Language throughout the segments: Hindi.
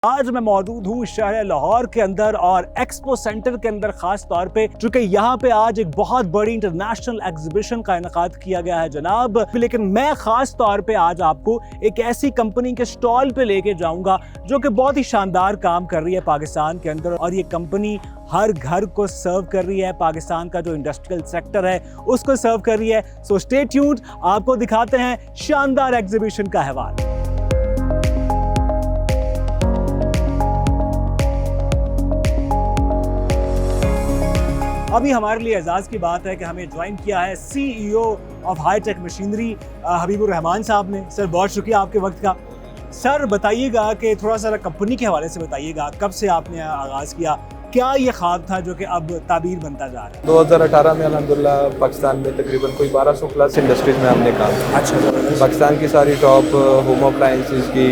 आज मैं मौजूद हूँ शहर लाहौर के अंदर और एक्सपो सेंटर के अंदर खास तौर पे, चूंकि यहाँ पे आज एक बहुत बड़ी इंटरनेशनल एग्जीबिशन का इनेकाद किया गया है जनाब। लेकिन मैं खास तौर पे आज आपको एक ऐसी कंपनी के स्टॉल पे लेके जाऊंगा जो कि बहुत ही शानदार काम कर रही है पाकिस्तान के अंदर, और ये कंपनी हर घर को सर्व कर रही है। पाकिस्तान का जो इंडस्ट्रियल सेक्टर है उसको सर्व कर रही है। सो स्टे ट्यून्ड, आपको दिखाते हैं शानदार एग्जीबिशन का अहवाल। अभी हमारे लिए एजाज़ की बात है कि हमें ज्वाइन किया है CEO of hitech machinery Habibur Rahman साहब ने। सर बहुत शुक्रिया आपके वक्त का। सर बताइएगा कि थोड़ा सा कंपनी के हवाले से बताइएगा, कब से आपने आगाज़ किया, क्या ये ख्वाब था जो कि अब ताबीर बनता जा रहा है? 2018 में अल्हम्दुलिल्लाह पाकिस्तान में तकरीबन कोई 1200 प्लस इंडस्ट्रीज़ में हमने काम किया। अच्छा, पाकिस्तान की सारी टॉप होम अप्लायंसेस की,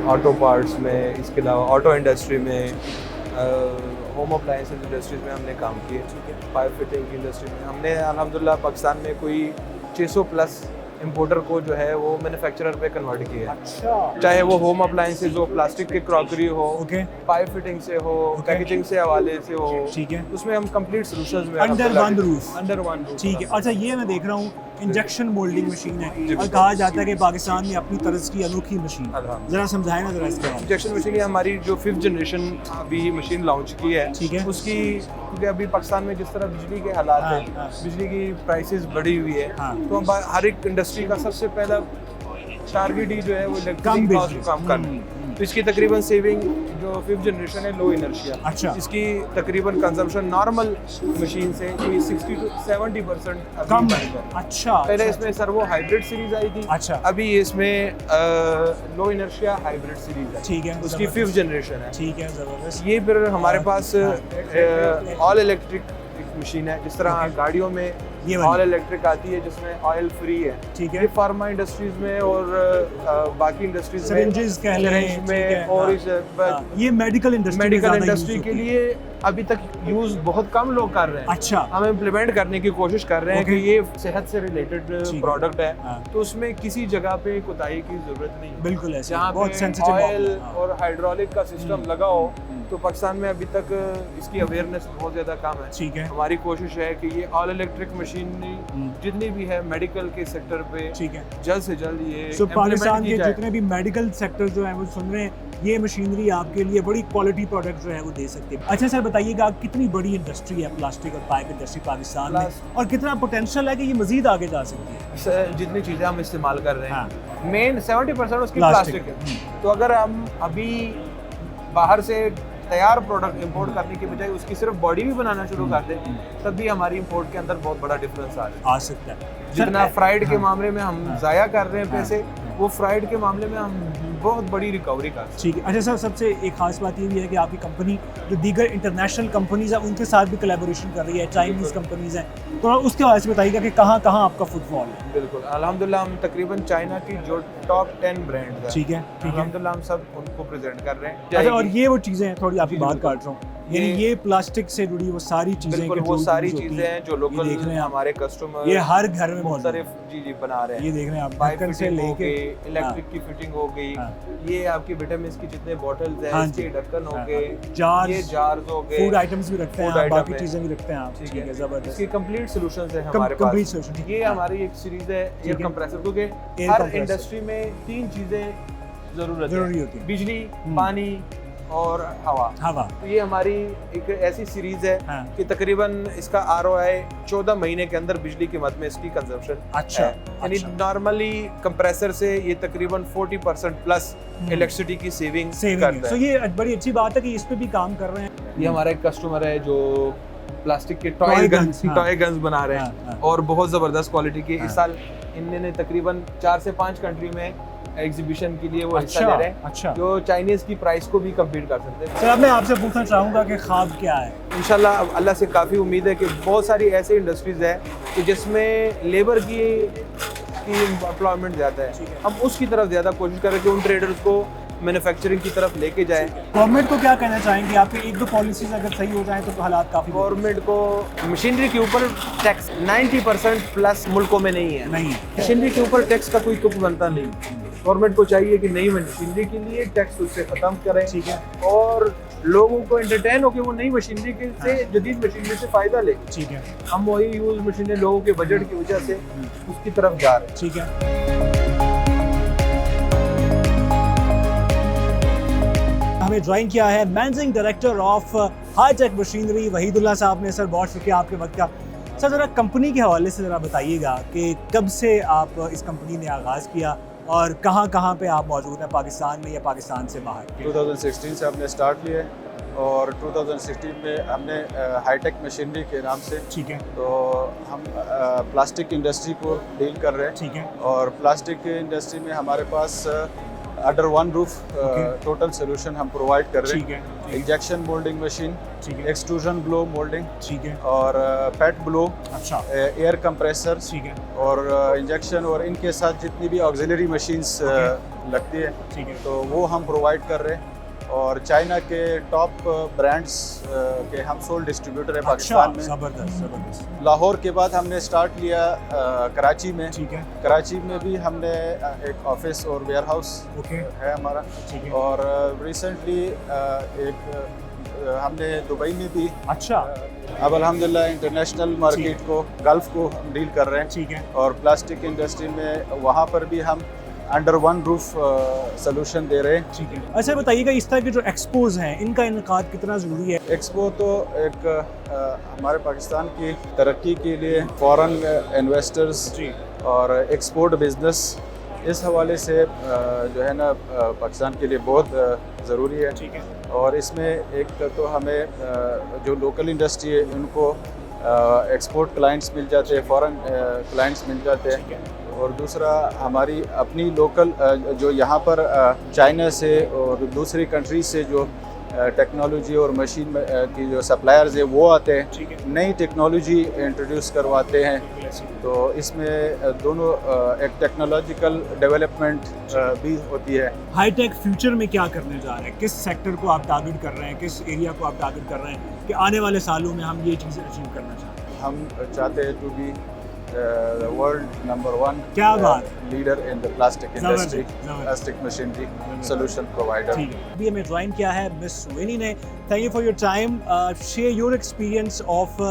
ऑटो पार्ट्स में, इसके अलावा ऑटो इंडस्ट्री में, होम अप्लायंसेस इंडस्ट्रीज़ में हमने काम किए। पाइप फिटिंग की इंडस्ट्री में हमने अल्हम्दुलिल्लाह पाकिस्तान में कोई 600 प्लस इंपोर्टर को जो है वो मैन्युफैक्चरर पे कन्वर्ट किया है। अच्छा, चाहे वो होम अप्लायंसेस हो, प्लास्टिक के क्रॉकरी हो, पाइप फिटिंग से हो, पैकेजिंग से हवाले से हो, ठीक है, उसमें हम कंप्लीट सॉल्यूशंस में अंडर वन रूफ। ठीक है। है। अच्छा, ये मैं देख रहा हूँ इंजेक्शन मोल्डिंग मशीन है और कहा जाता है कि पाकिस्तान में अपनी तरह की अनोखी मशीन, जरा समझाएं ना जरा इसके बारे में। इंजेक्शन मशीन हमारी जो 5th जनरेशन अभी मशीन लॉन्च की है, ठीक है, उसकी क्योंकि अभी पाकिस्तान में जिस तरह बिजली के हालात हैं, बिजली की प्राइसेस बढ़ी हुई है, तो हम हर एक इंडस्ट्री का सबसे पहला टारगेट ही जो है वो इलेक्ट्रिक कॉस्ट को कम करना। तो इसकी तकरीबन सेविंग जो 5th जनरेशन है लो इनर्शिया, अच्छा, इसकी तकरीबन कंजम्पशन नॉर्मल मशीन से कोई 60 to 70% कम है। अच्छा, पहले इसमें सर्वो हाइब्रिड सीरीज आई थी, अच्छा, अभी इसमें लो इनर्शिया हाइब्रिड सीरीज है, ठीक है, उसकी 5th जनरेशन है। ठीक है, जबरदस्त। ये फिर हमारे पास ऑल इलेक्ट्रिक मशीन है, जिस तरह गाड़ियों में ये ऑल इलेक्ट्रिक आती है जिसमें ऑयल फ्री है, ठीक है, ये फार्मा इंडस्ट्रीज में और बाकी इंडस्ट्रीज में, सिरिंजेस कह लें, में और ये मेडिकल इंडस्ट्री के लिए अभी तक यूज बहुत कम लोग कर रहे हैं। अच्छा, हम इम्प्लीमेंट करने की कोशिश कर रहे हैं कि ये सेहत से रिलेटेड प्रोडक्ट है, तो उसमें किसी जगह पे कोताही की जरूरत नहीं है। बिल्कुल ऐसे, जहाँ पे ऑयल और हाइड्रोलिक का सिस्टम लगा हो, तो पाकिस्तान में अभी तक इसकी अवेयरनेस बहुत ज़्यादा कम है। ठीक है, हमारी कोशिश है कि ये ऑल इलेक्ट्रिक मशीनरी जितनी भी है मेडिकल के सेक्टर पे, ठीक है, जल्द से जल्द ये पाकिस्तान के जितने भी मेडिकल सेक्टर जो है वो सुन रहे हैं, ये मशीनरी आपके लिए बड़ी क्वालिटी प्रोडक्ट जो है वो दे सकते हैं। अच्छा सर बताइएगा, कितनी बड़ी इंडस्ट्री है प्लास्टिक और पाइप इंडस्ट्री पाकिस्तान में, और कितना पोटेंशियल है कि ये मजीद आगे जा सकती है? जितनी चीज़ें हम इस्तेमाल कर रहे हैं, मेन 70% उसकी प्लास्टिक है। तो अगर हम अभी बाहर से तैयार प्रोडक्ट इंपोर्ट करने के बजाय उसकी सिर्फ बॉडी भी बनाना शुरू कर दें, तब भी हमारी इंपोर्ट के अंदर बहुत बड़ा डिफरेंस आ सकता है। जितना फ्राइड के मामले में हम ज़ाया कर रहे हैं पैसे, वो फ्राइड के मामले में हम बहुत बड़ी रिकवरी कर सकते हैं। ठीक है। अच्छा सर, सबसे एक खास बात ये भी है कि आपकी कंपनी जो दीगर इंटरनेशनल कंपनीज है उनके साथ भी कोलैबोरेशन कर रही है, चाइनीज कंपनीज हैं, तो उसके बारे में बताइएगा कि कहाँ कहाँ आपका फुटफॉल है? बिल्कुल, अल्हम्दुलिल्लाह हम तकरीबन चाइना की जो टॉप 10 ब्रांड्स हैं, ठीक है, अल्हम्दुलिल्लाह हम सब उनको प्रेजेंट कर रहे हैं। अच्छा, और ये वो चीज़ें हैं, थोड़ी आपकी बात काट रहा हूँ, यानी ये प्लास्टिक से जुड़ी वो सारी चीज़ें, वो सारी चीज़ें हैं जो लोकल हमारे कस्टमर ये हर घर में मुख्तलिफ जी बना रहे हैं। ये देख रहे हैं आप, पाइप से लेके इलेक्ट्रिक की फिटिंग हो गई, ये आपकी विटामिन्स की जितने बॉटल्स हैं, इसके ढक्कन हो गए, ये जार्स हो गए, फूड आइटम्स भी रखते हैं, बाकी चीज़ें भी रखते हैं आप। ठीक है, जबरदस्त। इसकी कंप्लीट सॉल्यूशंस है हमारे पास। ये हमारी एक सीरीज है एयर कंप्रेसर, क्योंकि हर इंडस्ट्री में 3 चीजें जरूरी होती है, बिजली, पानी और हवा। तो ये हमारी एक ऐसी सीरीज है कि तकरीबन इसका ROI 14 महीने के अंदर बिजली की मद में इसकी कंजम्पशन अच्छा, यानी नॉर्मली कंप्रेसर से ये तकरीबन 40% प्लस इलेक्ट्रिसिटी की सेविंग करता है। तो ये बड़ी अच्छी बात है कि इस पे भी काम कर रहे हैं। ये हमारा एक कस्टमर है जो प्लास्टिक के टॉय गन्स बना रहे हैं, और बहुत जबरदस्त क्वालिटी के। इस साल इन्होंने तकरीबन 4 से 5 कंट्री में एग्जीबिशन के लिए वो हिस्सा ले रहे हैं, अच्छा, जो चाइनीज की प्राइस को भी कम्पीट कर सकते हैं। सर मैं आपसे पूछना चाहूँगा कि ख्वाब क्या है? इंशाल्लाह अल्लाह से काफ़ी उम्मीद है कि बहुत सारी ऐसी इंडस्ट्रीज है कि जिसमें लेबर की एम्प्लॉयमेंट ज़्यादा है, हम उसकी तरफ ज़्यादा कोशिश करें कि उन ट्रेडर्स को मैन्युफैक्चरिंग की तरफ लेके जाए। गवर्नमेंट को क्या कहना चाहेंगे? आपके 1-2 पॉलिसीज अगर सही हो जाए तो हालात काफ़ी। गवर्नमेंट को मशीनरी के ऊपर टैक्स 90% प्लस मुल्कों में नहीं है, मशीनरी के ऊपर टैक्स का कोई तुक बनता नहीं। गवर्नमेंट को चाहिए कि नई मशीनरी के लिए टैक्स उससे खत्म करें, ठीक है, और लोगों को एंटरटेन होकर वो नई मशीनरी के से जदीद मशीनरी से फायदा ले। ठीक है, हम वही यूज मशीनें लोगों के बजट की वजह से उसकी तरफ जा रहे हैं। ठीक है। हमें ज्वाइन किया है managing director of hitech machinery Wahidullah साहब ने। सर बहुत शुक्रिया आपके वक्त का। सर ज़रा कंपनी के हवाले से ज़रा बताइएगा कि कब से आप इस कंपनी ने आगाज़ किया और कहाँ कहाँ पे आप मौजूद हैं, पाकिस्तान में या पाकिस्तान से बाहर? 2016 से हमने स्टार्ट किया है और 2016 में हमने हाईटेक मशीनरी के नाम से, ठीक है, तो हम प्लास्टिक इंडस्ट्री को डील कर रहे हैं। ठीक है, और प्लास्टिक इंडस्ट्री में हमारे पास under one roof total solution हम प्रोवाइड कर रहे ठीक हैं। है, इंजेक्शन मोल्डिंग मशीन, ठीक है, एक्सट्रूजन ब्लो मोल्डिंग ठीक है, और पेट ब्लो, अच्छा, एयर कंप्रेसर ठीक है, और इंजेक्शन, और इनके साथ जितनी भी ऑक्सिलरी मशीन्स लगती है ठीक है, तो वो हम प्रोवाइड कर रहे हैं। और चाइना के टॉप ब्रांड्स के हम सोल डिस्ट्रीब्यूटर है पाकिस्तान में। ज़बरदस्त ज़बरदस्त। लाहौर के बाद हमने स्टार्ट लिया कराची में। ठीक है, कराची में भी हमने एक ऑफिस और वेयर हाउस ओके, है हमारा। ठीक है, और रिसेंटली हमने दुबई में भी, अच्छा, अब अल्हम्दुलिल्लाह इंटरनेशनल मार्केट को, गल्फ को हम डील कर रहे हैं। ठीक है, और प्लास्टिक इंडस्ट्री में वहाँ पर भी हम अंडर वन रूफ सोल्यूशन दे रहे हैं। ठीक है। अच्छा बताइएगा, इस तरह के जो एक्सपोज हैं इनका इनकाद कितना ज़रूरी है? एक्सपो तो एक हमारे पाकिस्तान की तरक्की के लिए, फॉरेन इन्वेस्टर्स जी, और एक्सपोर्ट बिजनेस, इस हवाले से जो है ना पाकिस्तान के लिए बहुत ज़रूरी है। ठीक है, और इसमें एक तो हमें जो लोकल इंडस्ट्री है उनको एक्सपोर्ट क्लाइंट्स मिल जाते हैं, फॉरेन क्लाइंट्स मिल जाते हैं। ठीक है, और दूसरा हमारी अपनी लोकल जो यहाँ पर चाइना से और दूसरी कंट्री से जो टेक्नोलॉजी और मशीन की जो सप्लायर्स है वो आते हैं, ठीक है, नई टेक्नोलॉजी इंट्रोड्यूस करवाते हैं। तो इसमें दोनों एक टेक्नोलॉजिकल डेवलपमेंट भी होती है। हाईटेक फ्यूचर में क्या करने जा रहे हैं? किस सेक्टर को आप टारगेट कर रहे हैं, किस एरिया को आप टारगेट कर रहे हैं कि आने वाले सालों में हम ये चीज़ें अचीव करना चाहते हैं? हम चाहते हैं to be the world number one क्या बात, leader in the plastic industry, जबरदस्त। plastic machinery solution provider. ठीक है, अभी हमें ज्वाइन किया है मिस सुवेनी ने। Thank you for your time. Share your experience of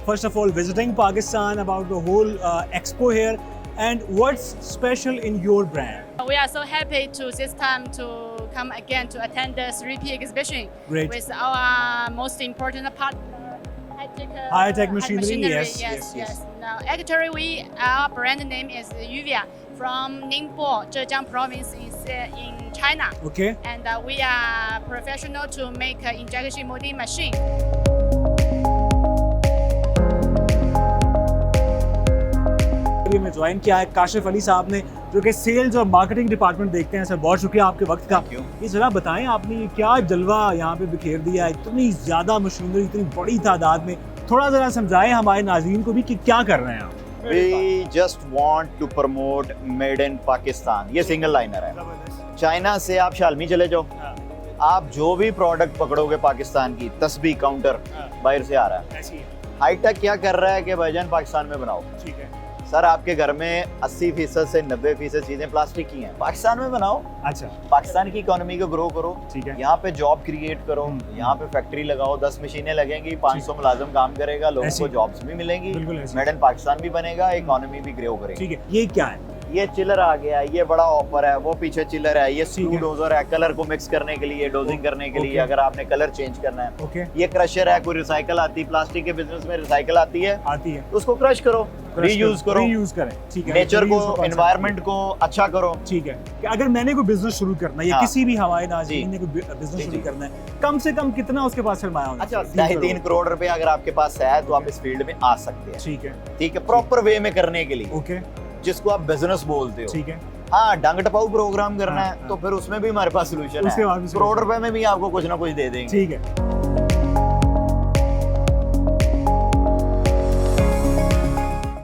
first of all visiting Pakistan, about the whole expo here, and what's special in your brand? We are so happy to this time to come again to attend the 3P exhibition. Great. With our most important partner, High-tech machinery, yes. Now, actually, our brand name is Yuvia from Ningbo, Zhejiang province, is in China. Okay. And we are professional to make injection molding machine. अभी में ज्वाइन किया है काशिफ अली साहब ने, जो कि सेल्स और मार्केटिंग डिपार्टमेंट देखते हैं। सर बहुत शुक्रिया आपके वक्त का। ये ज़रा बताएं, आपने क्या जलवा यहाँ पे बिखेर दिया है, इतनी ज़्यादा मशीनरी, इतनी बड़ी तादाद में, थोड़ा ज़रा समझाएं हमारे नाज़रीन को भी कि क्या कर रहे हैं आप? We just want to promote made in Pakistan. ये सिंगल लाइनर है। चाइना से आप शालमी चले जाओ, आप जो भी प्रोडक्ट पकड़ोगे पाकिस्तान की, तस्बीह काउंटर बाहर से आ रहा है। ऐसी है, हाईटेक क्या कर रहा है कि भाईजान पाकिस्तान में बनाओ। ठीक है, सर आपके घर में 80% से 90% चीजें प्लास्टिक की हैं, पाकिस्तान में बनाओ। अच्छा, पाकिस्तान की इकोनॉमी को ग्रो करो, ठीक है, यहाँ पे जॉब क्रिएट करो, यहाँ पे फैक्ट्री लगाओ, 10 मशीनें लगेंगी, 500 मुलाजिम काम करेगा, लोगों ऐसी। को जॉब्स भी मिलेंगी, बिल्कुल ऐसी। मेड इन पाकिस्तान भी बनेगा, इकोनॉमी भी ग्रो करेगी। ठीक है। ये क्या है? ये चिलर आ गया, ये बड़ा ऑफर है, वो पीछे चिलर है, ये ठीक स्क्रू है। डोजर है, कलर को मिक्स करने के लिए, डोजिंग करने के लिए, ओके। अगर आपने कलर चेंज करना है। ओके, ये क्रशर है, कोई रिसाइकल आती है, प्लास्टिक के बिजनेस में रिसाइकल आती है, आती है, तो उसको क्रश करो, रीयूज करो, रीयूज करें। ठीक है, नेचर को, reuse एनवायरनमेंट को अच्छा करो। ठीक है। कि अगर मैंने कोई बिजनेस शुरू करना है या हाँ। किसी भी हमारे नाज़रीन जी। ने कोई बिजनेस जी, शुरू जी। करना है, कम से कम कितना उसके पास सरमाया होना अच्छा, चाहिए? 2.5-3 करोड़ रुपए अगर आपके पास है तो आप इस फील्ड में आ सकते हैं। ठीक है, ठीक है, प्रॉपर वे में करने के लिए, ओके, जिसको आप बिजनेस बोलते हो। ठीक है, हाँ, डंग टपाऊ प्रोग्राम करना हाँ, है हाँ। तो फिर उसमें भी हमारे पास सोल्यूशन उसके बाद भी है। करोड़ रुपए में भी आपको कुछ ना कुछ दे देंगे। ठीक है।